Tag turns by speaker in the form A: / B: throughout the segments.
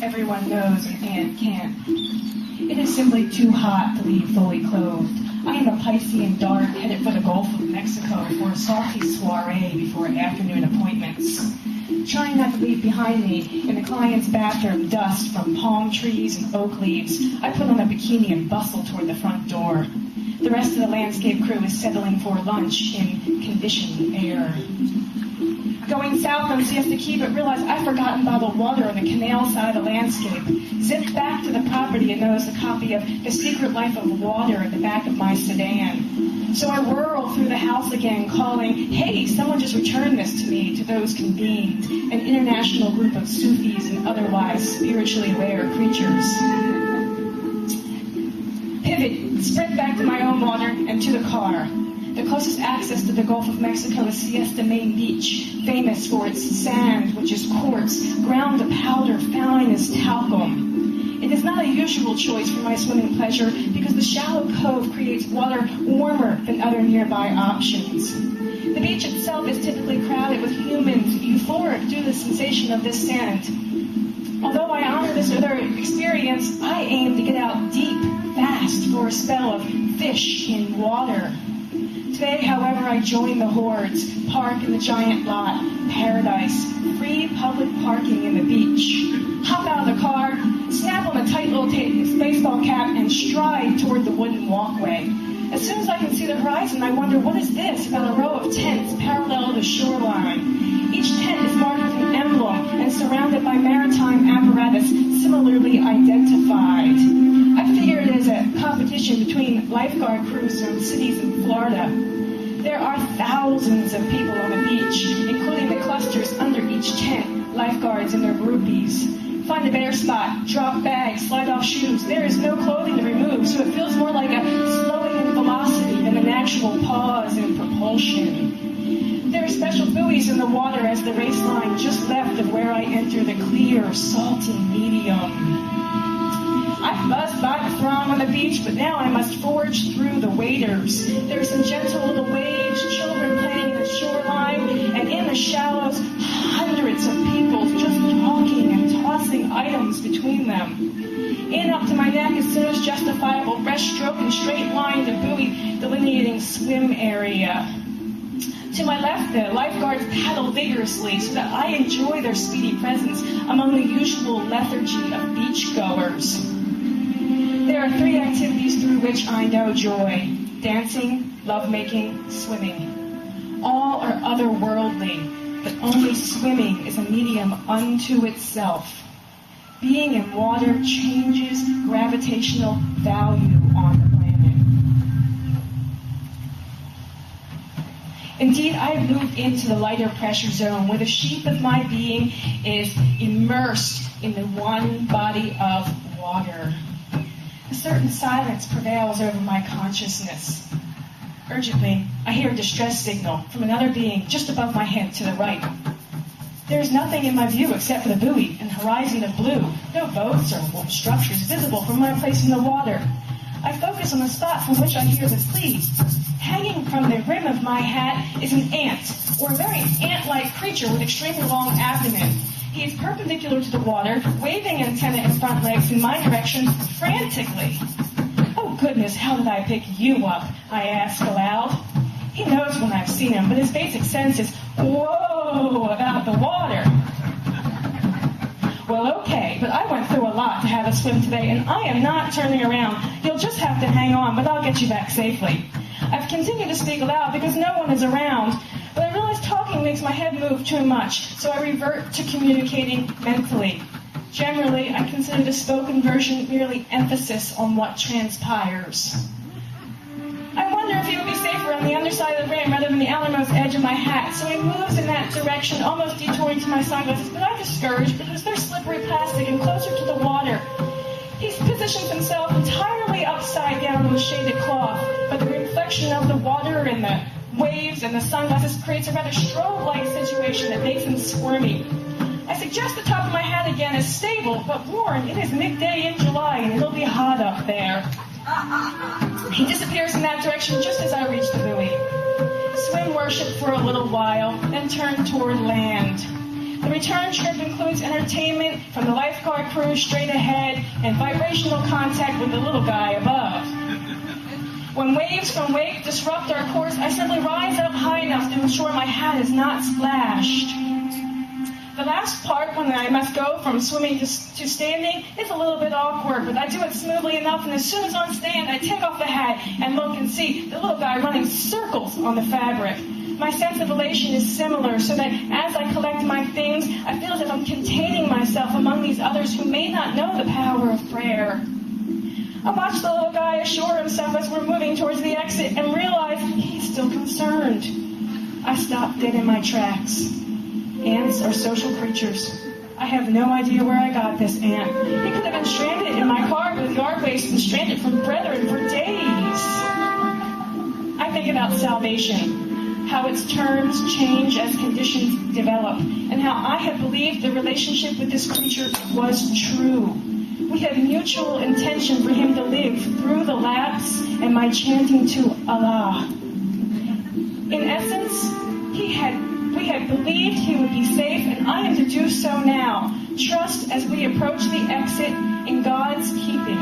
A: Everyone knows an ant can't. It is simply too hot to leave fully clothed. I am a Piscean dart headed for the Gulf of Mexico for a salty soiree before afternoon appointments. Trying not to leave behind me in the client's bathroom dust from palm trees and oak leaves, I put on a bikini and bustle toward the front door. The rest of the landscape crew is settling for lunch in conditioned air. Going south on Siesta Key, but realized I'd forgotten bottled water on the canal side of the landscape. Zipped back to the property and noticed a copy of The Secret Life of Water at the back of my sedan. So I whirled through the house again, calling, "Hey, someone just returned this to me," to those convened, an international group of Sufis and otherwise spiritually aware creatures. Pivot, sprint back to my own water and to the car. The closest access to the Gulf of Mexico is Siesta Main Beach, famous for its sand, which is quartz, ground to powder, fine as talcum. It is not a usual choice for my swimming pleasure because the shallow cove creates water warmer than other nearby options. The beach itself is typically crowded with humans, euphoric due to the sensation of this sand. Although I honor this other experience, I aim to get out deep, fast, for a spell of fish in water. Today, however, I join the hordes, park in the giant lot, paradise, free public parking in the beach. Hop out of the car, snap on a tight little baseball cap, and stride toward the wooden walkway. As soon as I can see the horizon, I wonder, what is this about a row of tents parallel to the shoreline? Each tent is marked with an emblem and surrounded by maritime apparatus similarly identified. I figure it is a competition between lifeguard crews from cities in Florida. There are thousands of people on the beach, including the clusters under each tent, lifeguards and their groupies. Find a bare spot, drop bags, slide off shoes. There is no clothing to remove, so it feels more like a slowing in velocity than an actual pause in propulsion. There are special buoys in the water as the race line just left of where I enter the clear, salty medium. I buzzed by the throng on the beach, but now I must forge through the waders. There are some gentle little waves, children playing in the shoreline, and in the shallows, hundreds of people just talking and tossing items between them. In up to my neck as soon as justifiable, breaststroke and straight line the buoy delineating swim area. To my left, the lifeguards paddle vigorously so that I enjoy their speedy presence among the usual lethargy of beachgoers. There are three activities through which I know joy: dancing, lovemaking, swimming. All are otherworldly, but only swimming is a medium unto itself. Being in water changes gravitational value on the planet. Indeed, I have moved into the lighter pressure zone where the sheath of my being is immersed in the one body of water. A certain silence prevails over my consciousness. Urgently, I hear a distress signal from another being just above my head to the right. There is nothing in my view except for the buoy and horizon of blue. No boats or structures visible from my place in the water. I focus on the spot from which I hear the plea. Hanging from the rim of my hat is an ant, or a very ant-like creature with extremely long abdomen. He is perpendicular to the water, waving antenna and front legs in my direction frantically. "Oh goodness, how did I pick you up?" I ask aloud. He knows when I've seen him, but his basic sense is, whoa, about the water. Well, okay, but I went through a lot to have a swim today, and I am not turning around. You'll just have to hang on, but I'll get you back safely. I've continued to speak aloud because no one is around, but I realize talking makes my head move too much, so I revert to communicating mentally. Generally, I consider the spoken version merely emphasis on what transpires. I wonder if he would be safer on the underside of the rim rather than the outermost edge of my hat, so he moves in that direction, almost detouring to my sunglasses, but I'm discouraged because they're slippery plastic and closer to the water. He positions himself entirely upside down on the shaded cloth, but the reflection of the water and the waves and the sunglasses creates a rather strobe-like situation that makes him squirmy. I suggest the top of my hat again is stable, but warn, it is midday in July and it'll be hot up there. He disappears in that direction just as I reach the buoy. Swim worship for a little while, then turn toward land. The return trip includes entertainment from the lifeguard crew straight ahead and vibrational contact with the little guy above. When waves from wake disrupt our course, I simply rise up high enough to ensure my hat is not splashed. The last part, when I must go from swimming to standing, is a little bit awkward, but I do it smoothly enough, and as soon as on stand, I take off the hat and look and see the little guy running circles on the fabric. My sense of elation is similar, so that as I collect my things, I feel as if I'm containing myself among these others who may not know the power of prayer. I watch the little guy assure himself as we're moving towards the exit and realize he's still concerned. I stop dead in my tracks. Ants are social creatures. I have no idea where I got this ant. He could have been stranded in my car with yard waste and stranded from brethren for days. I think about salvation, how its terms change as conditions develop, and how I had believed the relationship with this creature was true. We had mutual intention for him to live through the lapse and my chanting to Allah. In essence, we had believed he would be safe, and I am to do so now. Trust as we approach the exit in God's keeping.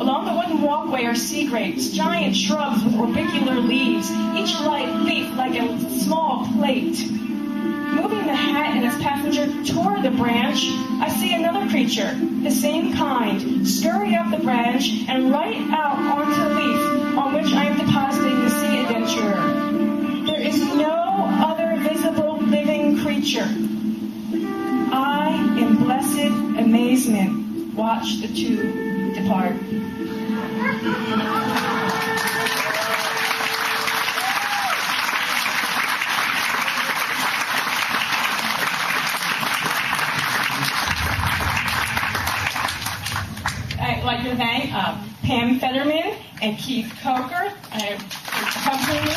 A: Along the wooden walkway are sea grapes, giant shrubs with orbicular leaves, each light leaf like a small plate. Moving the hat and its passenger toward the branch, I see another creature, the same kind, scurry up the branch and right out onto the leaf on which I am depositing the sea adventurer. There is no other visible living creature. I, in blessed amazement, watch the two depart. I'd like to thank Pam Fetterman and Keith Coker for accompanying me.